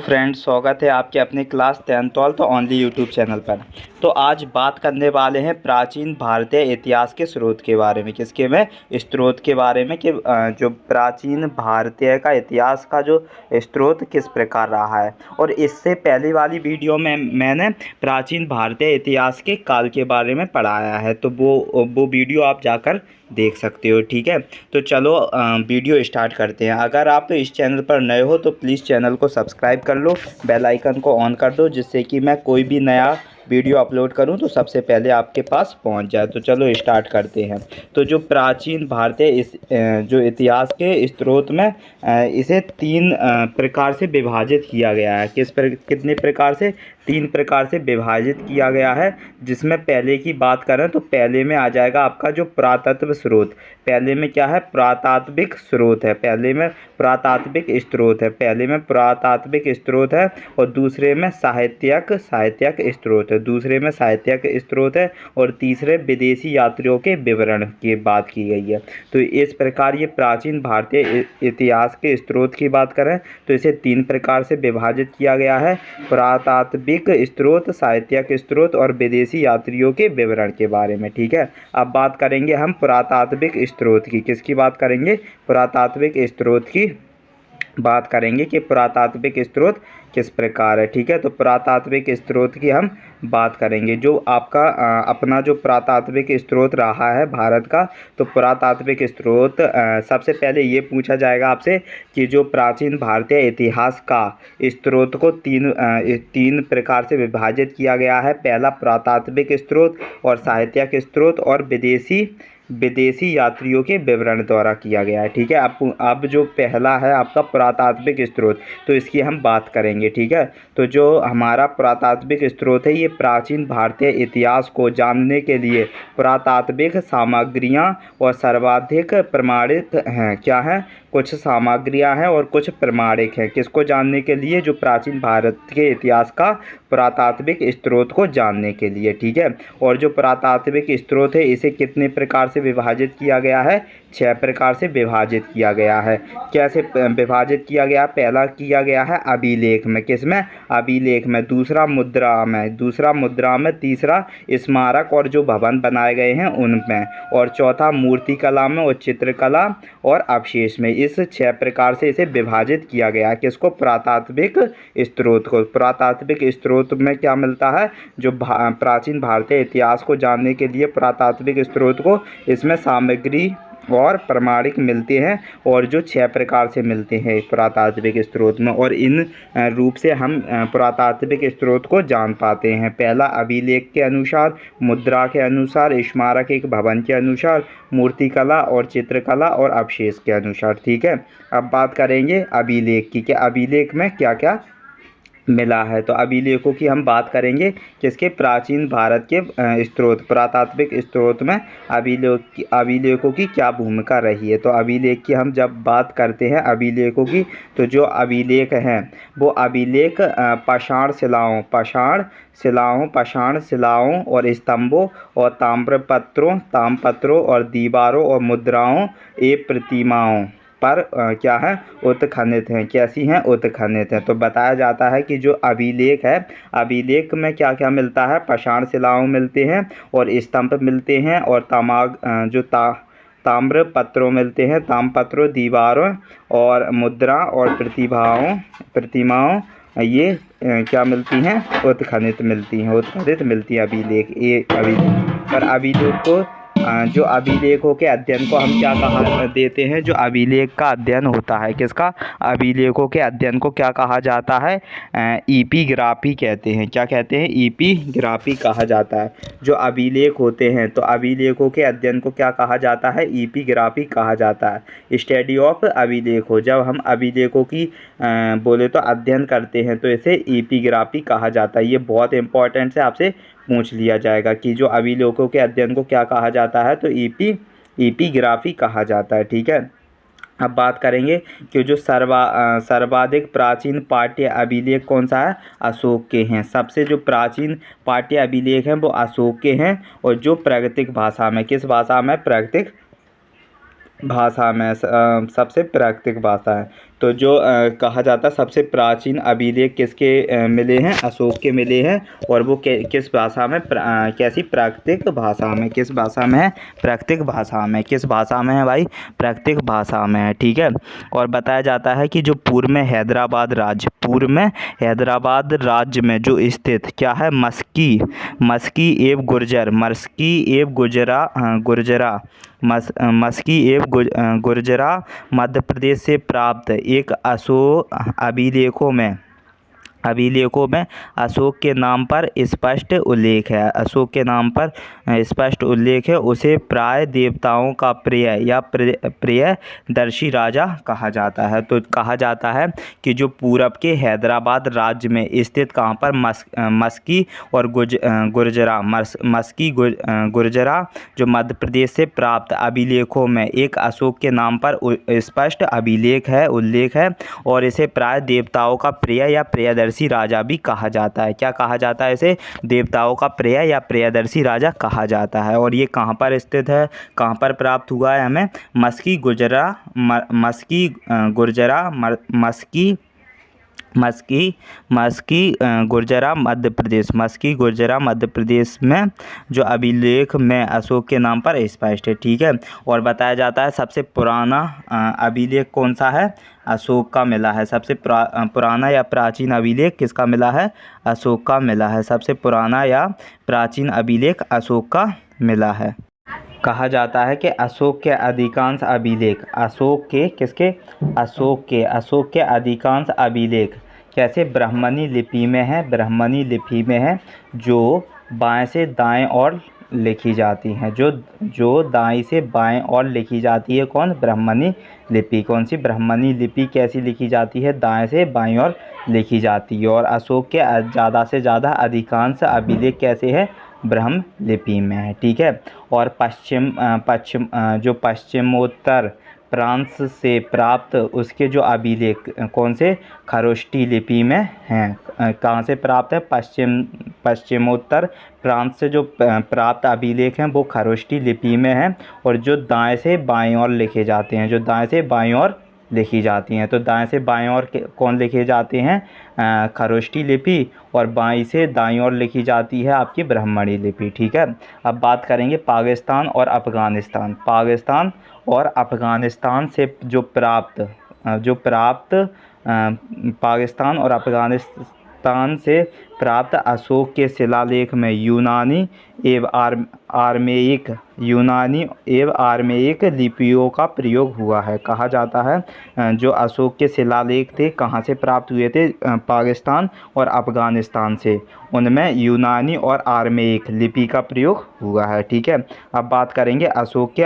Friends, स्वागत है आपके अपने class 10th only YouTube channel पर। तो आज बात करने वाले हैं प्राचीन भारतीय इतिहास के स्रोत के बारे में। किसके में? स्रोत के बारे में कि जो प्राचीन भारतीय का इतिहास का जो स्रोत किस प्रकार रहा है। और इससे पहले वाली वीडियो में मैंने प्राचीन भारतीय इतिहास के काल के बारे में पढ़ाया है, तो वो वीडियो आप जाकर देख सकते हो। ठीक है, तो चलो वीडियो स्टार्ट करते हैं। अगर आप इस चैनल पर नए हो तो प्लीज़ चैनल को सब्सक्राइब कर लो, बेल आइकन को ऑन कर दो, जिससे कि मैं कोई भी नया वीडियो अपलोड करूं तो सबसे पहले आपके पास पहुंच जाए। तो चलो स्टार्ट करते हैं। तो जो प्राचीन भारतीय इस जो इतिहास के स्रोत में इसे 3 प्रकार से विभाजित किया गया है। कितने प्रकार से? 3 प्रकार से विभाजित किया गया है। जिसमें पहले की बात करें तो पहले में आ जाएगा आपका जो पुरातत्व स्रोत। पहले में क्या है? पुरातात्विक स्रोत है। पहले में पुरातात्विक स्रोत है। पहले में पुरातात्विक स्रोत है और दूसरे में साहित्यक स्रोत है। दूसरे में साहित्यक स्रोत है और तीसरे विदेशी यात्रियों के विवरण की बात की गई है। तो इस प्रकार ये प्राचीन भारतीय इतिहास के स्रोत की बात करें तो इसे 3 प्रकार से विभाजित किया गया है: पुरातात्विक स्रोत, साहित्यक स्रोत और विदेशी यात्रियों के विवरण के बारे में। ठीक है, अब बात करेंगे हम पुरातात्विक स्रोत की। किसकी बात करेंगे? पुरातात्विक स्रोत की बात करेंगे कि पुरातात्विक स्रोत किस प्रकार है। ठीक है, तो पुरातात्विक स्रोत की हम बात करेंगे। जो आपका अपना जो पुरातात्विक स्रोत रहा है भारत का, तो पुरातात्विक स्रोत सबसे पहले ये पूछा जाएगा आपसे कि जो प्राचीन भारतीय इतिहास का स्रोत को 3 प्रकार से विभाजित किया गया है। पहला पुरातात्विक स्रोत और साहित्यक स्रोत और विदेशी यात्रियों के विवरण द्वारा किया गया है। ठीक है, अब जो पहला है आपका पुरातात्विक स्रोत, तो इसकी हम बात करेंगे। ठीक है, तो जो हमारा पुरातात्विक स्रोत है ये प्राचीन भारतीय इतिहास को जानने के लिए पुरातात्विक सामग्रियां और सर्वाधिक प्रमाणित हैं। क्या है? कुछ सामग्रियां हैं और कुछ प्रमाणिक हैं। किसको जानने के लिए? जो प्राचीन भारत के इतिहास का पुरातात्विक स्रोत को जानने के लिए। ठीक है, और जो पुरातात्विक स्रोत है इसे कितने प्रकार से विभाजित किया गया है? 6 प्रकार से विभाजित किया गया है। कैसे विभाजित किया गया? पहला किया गया है अभिलेख में। किसमें? अभिलेख में। दूसरा मुद्रा में। तीसरा स्मारक और जो भवन बनाए गए हैं उनमें। और चौथा मूर्तिकला में और चित्रकला और अवशेष में। इस 6 प्रकार से इसे विभाजित किया गया है। किसको? पुरातात्विक स्रोत को। पुरातात्विक स्रोत में क्या मिलता है? जो प्राचीन भारतीय इतिहास को जानने के लिए पुरातात्विक स्रोत को इसमें सामग्री और प्रमाणिक मिलते हैं, और जो 6 प्रकार से मिलते हैं पुरातात्विक स्रोत में। और इन रूप से हम पुरातात्विक स्रोत को जान पाते हैं। पहला अभिलेख के अनुसार, मुद्रा के अनुसार, स्मारक एक भवन के अनुसार, मूर्तिकला और चित्रकला और अवशेष के अनुसार। ठीक है, अब बात करेंगे अभिलेख की कि अभिलेख में क्या क्या मिला है। तो अभिलेखों की हम बात करेंगे किसके? प्राचीन भारत के स्रोत, पुरातात्विक स्रोत में अभिलेखों की क्या भूमिका रही है। तो अभिलेख की हम जब बात करते हैं अभिलेखों की, तो जो अभिलेख हैं वो अभिलेख पाषाण शिलाओं और स्तंभों और ताम्रपत्रों और दीवारों और मुद्राओं एवं प्रतिमाओं पर क्या है? उत्खनित हैं। कैसी हैं? उत्खनित हैं। तो बताया जाता है कि जो अभिलेख है, अभिलेख में क्या क्या मिलता है? पाषाण शिलाओं मिलते हैं और स्तंभ मिलते हैं और ताम्र पत्रों मिलते हैं। ताम्रपत्रों, दीवारों और मुद्रा और प्रतिमाओं ये क्या मिलती हैं? उत्खनित मिलती हैं अभिलेख। पर अभिलेख को जो अभिलेखों के अध्ययन को हम क्या कहा देते हैं? जो अभिलेख का अध्ययन होता है, किसका? अभिलेखों के अध्ययन को क्या कहा जाता है? एपिग्राफी कहते हैं। क्या कहते हैं? एपिग्राफी कहा जाता है। जो अभिलेख होते हैं तो अभिलेखों के अध्ययन को क्या कहा जाता है? एपिग्राफी कहा जाता है। स्टडी ऑफ अभिलेख हो, जब हम अभिलेखों की बोले तो अध्ययन करते हैं तो इसे एपिग्राफी कहा जाता है। ये बहुत इंपॉर्टेंट से आपसे पूछ लिया जाएगा कि जो अभिलेखों के अध्ययन को क्या कहा जाता है? तो एपिग्राफी कहा जाता है। ठीक है, अब बात करेंगे कि जो सर्वाधिक प्राचीन पाठ्य अभिलेख कौन सा है? अशोक के हैं। सबसे जो प्राचीन पाठ्य अभिलेख हैं वो अशोक के हैं। और जो प्राकृतिक भाषा में, किस भाषा में? प्राकृतिक भाषा में सबसे प्राकृतिक भाषा है। तो जो कहा जाता है सबसे प्राचीन अभिलेख किसके मिले हैं, अशोक के मिले हैं। और वो किस भाषा में, कैसी, प्राकृतिक भाषा में। किस भाषा में है, प्राकृतिक भाषा में। किस भाषा में है भाई, प्राकृतिक भाषा में है, ठीक है। और बताया जाता है कि जो पूर्व में हैदराबाद राज्य, पूर्व में हैदराबाद राज्य में जो स्थित क्या है, मस्की एवं गुर्जर, मस्की एवं गुर्जरा मस्की एवं गुर्जरा मध्य प्रदेश से प्राप्त एक अशोक अभिलेखों में अशोक के नाम पर स्पष्ट उल्लेख है। अशोक के नाम पर स्पष्ट उल्लेख है। उसे प्राय देवताओं का प्रिय या प्रियदर्शी राजा कहा जाता है। तो कहा जाता है कि जो पूरब के हैदराबाद राज्य में स्थित कहाँ पर, मस्की और गुर्जरा जो मध्य प्रदेश से प्राप्त अभिलेखों में एक अशोक के नाम पर स्पष्ट उल्लेख है। और इसे प्राय देवताओं का प्रिय या प्रियदर्शी राजा भी कहा जाता है। क्या कहा जाता है इसे, देवताओं का प्रिय या प्रियदर्शी राजा कहा जाता है। और ये कहाँ पर स्थित है, कहाँ पर प्राप्त हुआ है हमें, मस्की गुर्जरा मध्य प्रदेश, मस्की गुर्जरा मध्य प्रदेश में जो अभिलेख में अशोक के नाम पर स्पष्ट है, ठीक है। और बताया जाता है सबसे पुराना अभिलेख कौन सा है, अशोक का मिला है। सबसे पुराना या प्राचीन अभिलेख किसका मिला है, अशोक का मिला है। सबसे पुराना या प्राचीन अभिलेख अशोक का मिला है। कहा जाता है कि अशोक के अधिकांश अभिलेख, अशोक के अधिकांश अभिलेख कैसे, ब्राह्मणी लिपि में है, जो बाएं से दाएं ओर लिखी जाती हैं। जो दाएं से बाएं ओर लिखी जाती है, कौन, ब्राह्मणी लिपि। कौन सी, ब्राह्मणी लिपि कैसी लिखी जाती है, दाएं से बाएं ओर लिखी जाती है। और अशोक के ज़्यादा से ज़्यादा अधिकांश अभिलेख कैसे है, ब्राह्म लिपि में है, ठीक है। और पश्चिमोत्तर प्रांत से प्राप्त उसके जो अभिलेख कौन से, खरोष्टी लिपि में हैं। कहाँ से प्राप्त है, पश्चिमोत्तर प्रांत से जो प्राप्त अभिलेख हैं वो खरोष्टी लिपि में हैं। और जो दाएं से बाएं ओर लिखे जाते हैं, लिखी जाती हैं। तो दाएं से बाएं ओर कौन लिखे जाते हैं, खरोष्टी लिपि। और बाएं से दाईं ओर लिखी जाती है आपकी ब्राह्मणी लिपि, ठीक है। अब बात करेंगे पाकिस्तान और अफ़गानिस्तान। से जो प्राप्त पाकिस्तान और अफ़गानिस्तान से प्राप्त अशोक के शिलालेख में यूनानी एवं आर्मेयिक लिपियों का प्रयोग हुआ है। कहा जाता है जो अशोक के शिलालेख थे कहाँ से प्राप्त हुए थे, पाकिस्तान और अफ़गानिस्तान से, उनमें यूनानी और आर्मेयिक लिपि का प्रयोग हुआ है, ठीक है। अब बात करेंगे अशोक के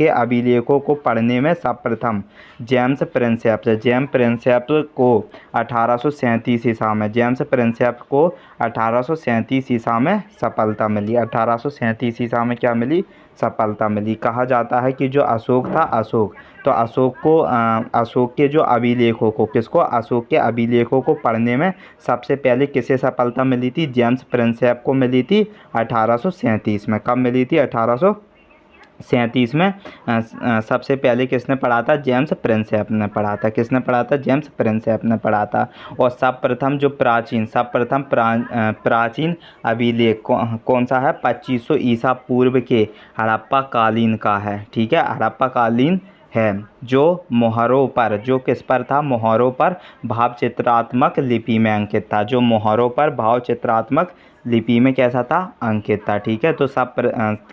अभिलेखों को पढ़ने में सर्वप्रथम जेम्स प्रिंसेप को 1837 ईसा में, जेम्स प्रिंसेप को 1837 ईसा में सफलता मिली। 1837 ईसा में क्या मिली, सफलता मिली। कहा जाता है कि जो अशोक था, तो अशोक के जो अभिलेखों को, अशोक के अभिलेखों को पढ़ने में सबसे पहले किसे सफलता मिली थी, जेम्स प्रिंसेप को मिली थी 1837 में। कब मिली थी, 1837 में। सबसे पहले किसने पढ़ा था, जेम्स प्रिंसेप ने पढ़ा था। किसने पढ़ा था, जेम्स प्रिंसेप ने पढ़ा था। और सर्वप्रथम प्राचीन अभिलेख कौन सा है, 2500 ईसा पूर्व के हड़प्पा कालीन का है, ठीक है। हड़प्पा कालीन है, जो मोहरों पर, जो किस पर था, मोहरों पर भाव चित्रात्मक लिपि में अंकित था। जो मोहरों पर भाव चित्रात्मक लिपि में कैसा था, अंकित था, ठीक है। तो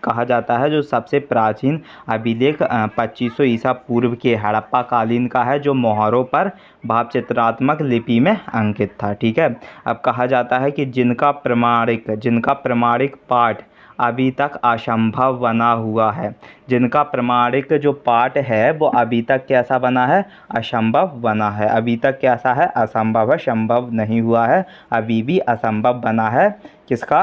कहा जाता है जो सबसे प्राचीन अभिलेख 2500 ईसा पूर्व के हड़प्पा कालीन का है, जो मोहरों पर भाव चित्रात्मक लिपि में अंकित था, ठीक है। अब कहा जाता है कि जिनका प्रमाणिक पाठ अभी तक असंभव बना हुआ है, जिनका प्रमाणिक जो पाठ है वो अभी तक कैसा बना है, असंभव बना है। अभी तक कैसा है, असंभव है, संभव नहीं हुआ है, अभी भी असंभव बना है। किसका,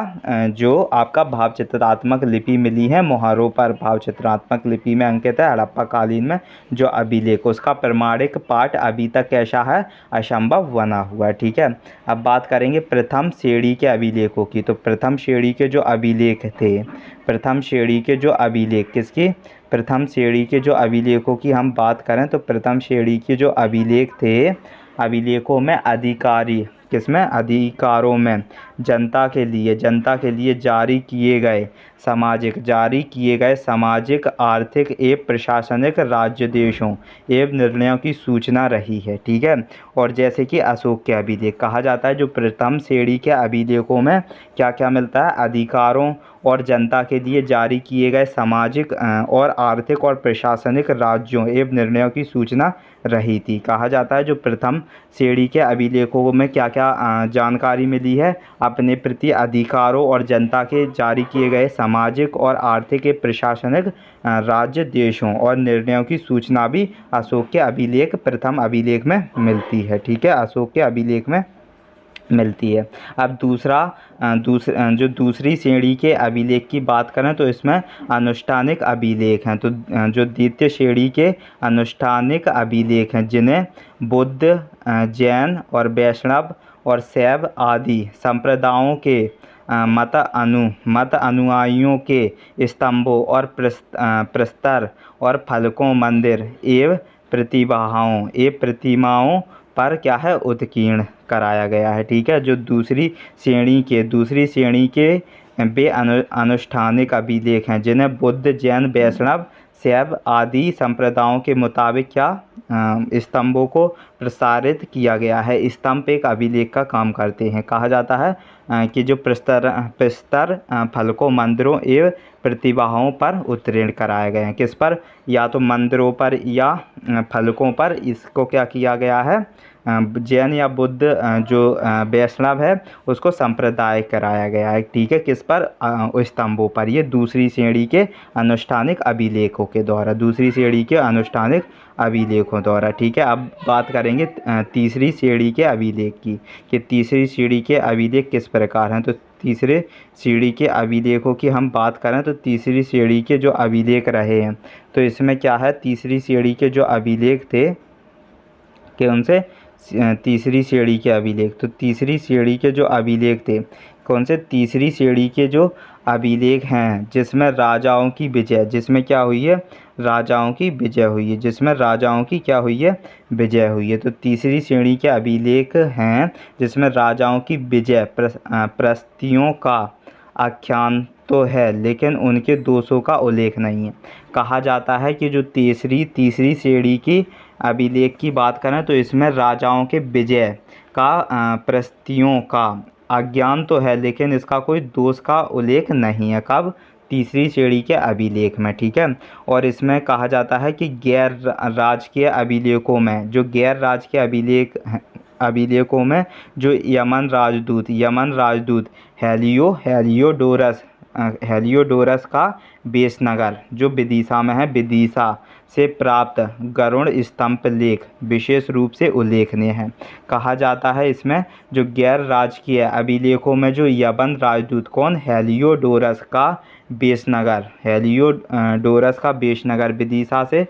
जो आपका भाव चित्रात्मक लिपि मिली है, मोहरों पर भाव चित्रात्मक लिपि में अंकित है हड़प्पा कालीन में जो अभिलेख, उसका प्रमाणिक पाठ अभी तक कैसा है, असंभव बना हुआ है, ठीक है। अब बात करेंगे प्रथम श्रेणी के अभिलेखों की। तो प्रथम श्रेणी के जो अभिलेख थे, प्रथम श्रेणी के जो अभिलेख किसकी, प्रथम श्रेणी के जो अभिलेखों की हम बात करें तो प्रथम श्रेणी के जो अभिलेख थे, अभिलेखों में अधिकारी, किसमें, अधिकारों में जनता के लिए जारी किए गए सामाजिक, आर्थिक एवं प्रशासनिक राज्यादेशों एवं निर्णयों की सूचना रही है। ठीक है। और जैसे कि अशोक के अभिलेख कहा जाता है, जो प्रथम श्रेणी के अभिलेखों में क्या क्या मिलता है, अधिकारों और जनता के लिए जारी किए गए सामाजिक और आर्थिक और प्रशासनिक राज्यों एवं निर्णयों की सूचना रही थी। कहा जाता है जो प्रथम श्रेणी के अभिलेखों में क्या क्या जानकारी मिली है, अपने प्रति अधिकारों और जनता के जारी किए गए सामाजिक और आर्थिक प्रशासनिक राज्य देशों और निर्णयों की सूचना भी अशोक के अभिलेख, प्रथम अभिलेख में मिलती है। ठीक है, अशोक के अभिलेख में मिलती है। अब जो दूसरी श्रेणी के अभिलेख की बात करें तो इसमें अनुष्ठानिक अभिलेख हैं। तो जो द्वितीय श्रेणी के अनुष्ठानिक अभिलेख हैं, जिन्हें बुद्ध, जैन और वैष्णव और शैव आदि संप्रदायों के मत अनुयायियों के स्तंभों और प्रस्तर और फलकों, मंदिर एवं प्रतिमाओं पर क्या है, उत्कीर्ण कराया गया है। ठीक है। जो दूसरी श्रेणी के वे अनुष्ठानिक अभिलेख हैं, जिन्हें बुद्ध, जैन, वैष्णव, शैव आदि संप्रदायों के मुताबिक क्या स्तंभों को प्रसारित किया गया है। स्तंभ एक अभिलेख का काम करते हैं। कहा जाता है कि जो प्रस्तर फलकों, मंदिरों एवं प्रतिमाओं पर उत्कीर्ण कराए गए हैं। किस पर, या तो मंदिरों पर या फलकों पर। इसको क्या किया गया है, जैन या बुद्ध जो वैष्णव है उसको संप्रदाय कराया गया है। ठीक है। किस पर, स्तंभों पर। ये दूसरी श्रेणी के अनुष्ठानिक अभिलेखों के द्वारा, दूसरी श्रेणी के अनुष्ठानिक अभिलेखों द्वारा। ठीक है। अब बात करेंगे तीसरी श्रेणी के अभिलेख की, कि तीसरी श्रेणी के अभिलेख किस प्रकार हैं। तो तीसरे श्रेणी के अभिलेखों की हम बात करें तो तीसरी श्रेणी के जो अभिलेख रहे हैं, तो इसमें क्या है, तीसरी श्रेणी के जो अभिलेख थे कि उनसे तीसरी श्रेणी के अभिलेख, तो तीसरी श्रेणी के जो अभिलेख थे कौन से, तीसरी श्रेणी के जो अभिलेख हैं जिसमें राजाओं की विजय, जिसमें क्या हुई है, राजाओं की विजय हुई है, जिसमें राजाओं की क्या हुई है, विजय हुई है। तो तीसरी श्रेणी के अभिलेख हैं जिसमें राजाओं की विजय, प्रस्तियों का आख्यान तो है लेकिन उनके दोषों का उल्लेख नहीं है। कहा जाता है कि जो तीसरी श्रेणी की अभिलेख की बात करें तो इसमें राजाओं के विजय का प्रस्तियों का अज्ञान तो है लेकिन इसका कोई दोष का उल्लेख नहीं है। कब, तीसरी श्रेणी के अभिलेख में। ठीक है। और इसमें कहा जाता है कि गैर राजकीय अभिलेखों में, जो गैर राजकीय अभिलेखों में जो यमन राजदूत हेलियोडोरस का बेसनगर जो विदिशा में है, विदिशा से प्राप्त गरुड़ स्तंभ लेख विशेष रूप से उल्लेखनीय है। कहा जाता है इसमें जो गैर राजकीय अभिलेखों में जो यवन राजदूत कौन, हेलियोडोरस का बेसनगर विदिशा से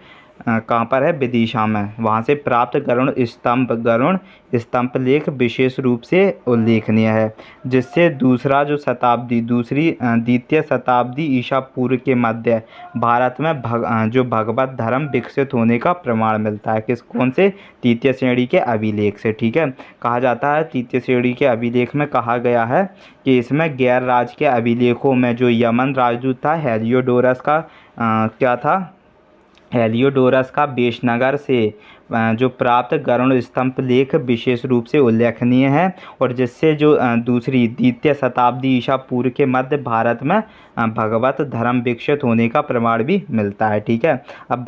कहाँ पर है, विदिशा में, वहाँ से प्राप्त गरुड़ स्तंभ लेख विशेष रूप से उल्लेखनीय है, जिससे द्वितीय शताब्दी ईसा पूर्व के मध्य भारत में जो भगवत धर्म विकसित होने का प्रमाण मिलता है। कौन से, तृतीय श्रेणी के अभिलेख से। ठीक है। कहा जाता है तृतीय श्रेणी के अभिलेख में कहा गया है कि इसमें गैर राजकीय अभिलेखों में जो यमन राजदूत था, हेलियोडोरस का बेसनगर से जो प्राप्त गरुड़ स्तंभ लेख विशेष रूप से उल्लेखनीय है, और जिससे जो द्वितीय शताब्दी ईसा पूर्व के मध्य भारत में भगवत धर्म विकसित होने का प्रमाण भी मिलता है। ठीक है। अब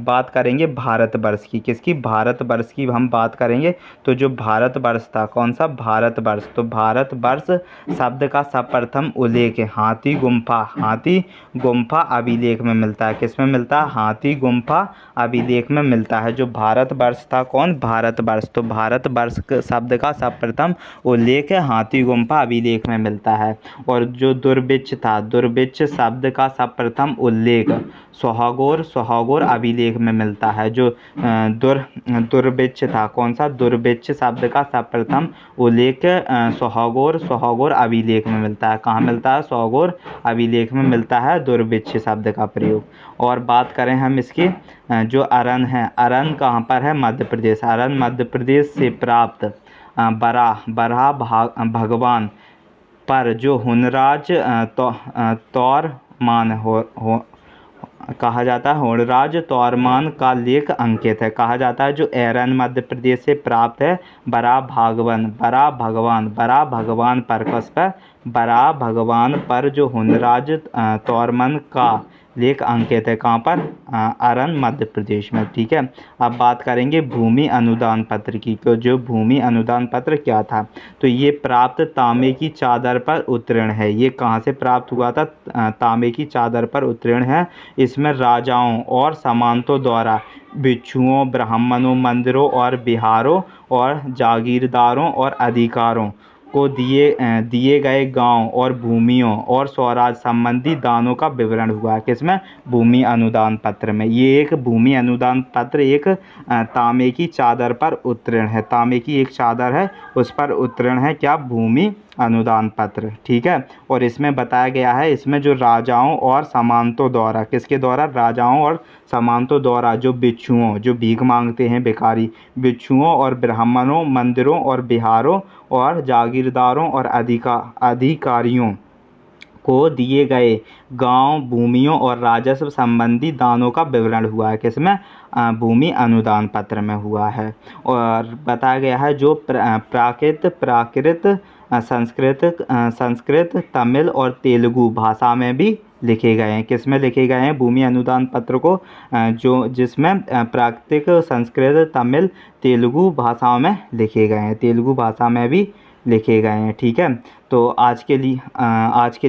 बात करेंगे भारतवर्ष की। किसकी, भारतवर्ष की हम बात करेंगे। तो जो भारतवर्ष था, कौन सा, भारतवर्ष, तो भारतवर्ष शब्द का सर्वप्रथम उल्लेख हाथी गुम्फा अभिलेख में मिलता है। किस में मिलता है, हाथी गुम्फा अभिलेख में मिलता है। जो भारतवर्ष था कौन? भारतवर्ष। तो भारतवर्ष शब्द का सर्वप्रथम उल्लेख हाथी गुम्फा अभिलेख में मिलता है। और जो दुर्भिक्ष था, दुर्भिक्ष शब्द का सर्वप्रथम उल्लेख सोहागोर अभिलेख में मिलता है। जो दुर्भिक्ष था, कौन सा? दुर्भिक्ष शब्द का सर्वप्रथम उल्लेख सोहागोर अभिलेख में मिलता है। कहाँ मिलता है? सोहागोर अभिलेख में मिलता है दुर्भिक्ष शब्द का प्रयोग। और बात करें हम इसकी, जो अरन है, अरन कहाँ पर है? मध्य प्रदेश। अरन मध्य प्रदेश से प्राप्त बराह भगवान पर जो हुनराज तौरमान कहा जाता है, हुनराज तौरमान का लेख अंकित है। कहा जाता है जो एरन मध्य प्रदेश से प्राप्त है बराह भगवान पर कस पर बराह भगवान पर जो हुनराज तौरमान का लेख अंकित है। कहाँ पर? अरन मध्य प्रदेश में। ठीक है। अब बात करेंगे भूमि अनुदान पत्र की। तो जो भूमि अनुदान पत्र क्या था? तो ये प्राप्त तांबे की चादर पर उत्तीर्ण है। ये कहाँ से प्राप्त हुआ था? तांबे की चादर पर उत्तीर्ण है। इसमें राजाओं और सामंतों द्वारा भिक्षुओं, ब्राह्मणों, मंदिरों और बिहारों और जागीरदारों और अधिकारों को दिए गए गांव और भूमियों और स्वराज संबंधी दानों का विवरण हुआ है। किसमें? भूमि अनुदान पत्र में। ये एक भूमि अनुदान पत्र एक तांबे की चादर पर उत्तीर्ण है। तांबे की एक चादर है, उस पर उत्तीर्ण है क्या? भूमि अनुदान पत्र। ठीक है। और इसमें बताया गया है, इसमें जो राजाओं और सामंतों द्वारा, किसके द्वारा? राजाओं और सामंतों द्वारा जो भिक्षुओं, जो भीख मांगते हैं भिखारी, भिक्षुओं और ब्राह्मणों, मंदिरों और बिहारों और जागीरदारों और अधिकारियों को दिए गए गांव, भूमियों और राजस्व संबंधी दानों का विवरण हुआ है। किसमें? भूमि अनुदान पत्र में हुआ है। और बताया गया है जो प्राकृत संस्कृत, तमिल और तेलुगु भाषा में भी लिखे गए हैं। किस में लिखे गए हैं? भूमि अनुदान पत्र को जो जिसमें प्राकृतिक, संस्कृत, तमिल, तेलुगु भाषाओं में लिखे गए हैं। तेलुगु भाषा में भी लिखे गए हैं। ठीक है। तो आज के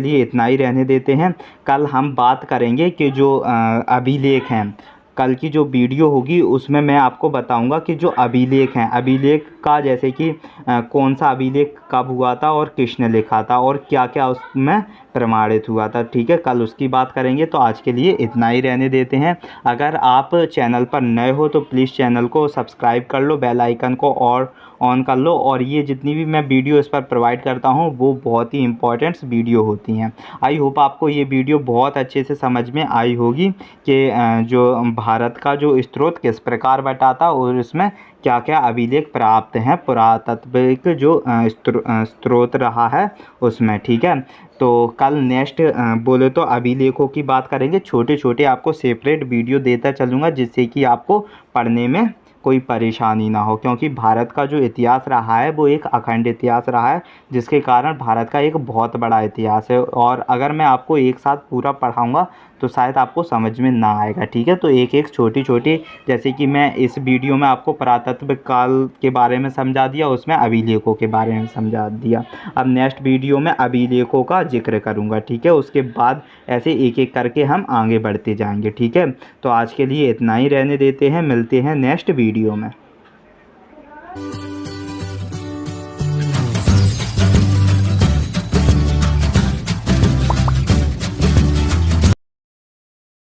लिए इतना ही रहने देते हैं। कल हम बात करेंगे कि जो अभिलेख हैं, कल की जो वीडियो होगी उसमें मैं आपको बताऊंगा कि जो अभिलेख हैं, अभिलेख का जैसे कि कौन सा अभिलेख कब हुआ था और किसने लिखा था और क्या क्या उसमें प्रमाणित हुआ था। ठीक है। कल उसकी बात करेंगे। तो आज के लिए इतना ही रहने देते हैं। अगर आप चैनल पर नए हो तो प्लीज़ चैनल को सब्सक्राइब कर लो, बेल आइकन को और ऑन कर लो। और ये जितनी भी मैं वीडियो इस पर प्रोवाइड करता हूँ वो बहुत ही इंपॉर्टेंट वीडियो होती हैं। आई होप आपको ये वीडियो बहुत अच्छे से समझ में आई होगी कि जो भारत का जो स्रोत किस प्रकार बटाता और इसमें क्या क्या अभिलेख प्राप्त हैं, पुरातात्विक जो स्रोत रहा है उसमें। ठीक है। तो कल नेक्स्ट बोले तो अभिलेखों की बात करेंगे। छोटे छोटे आपको सेपरेट वीडियो देता चलूँगा जिससे कि आपको पढ़ने में कोई परेशानी ना हो, क्योंकि भारत का जो इतिहास रहा है वो एक अखंड इतिहास रहा है, जिसके कारण भारत का एक बहुत बड़ा इतिहास है। और अगर मैं आपको एक साथ पूरा पढ़ाऊंगा तो शायद आपको समझ में ना आएगा। ठीक है। तो एक एक छोटी छोटी, जैसे कि मैं इस वीडियो में आपको पुरातत्व काल के बारे में समझा दिया, उसमें अभिलेखों के बारे में समझा दिया। अब नेक्स्ट वीडियो में अभिलेखों का जिक्र करूँगा। ठीक है। उसके बाद ऐसे एक एक करके हम आगे बढ़ते जाएंगे। ठीक है। तो आज के लिए इतना ही रहने देते हैं। मिलते हैं नेक्स्ट वीडियो में।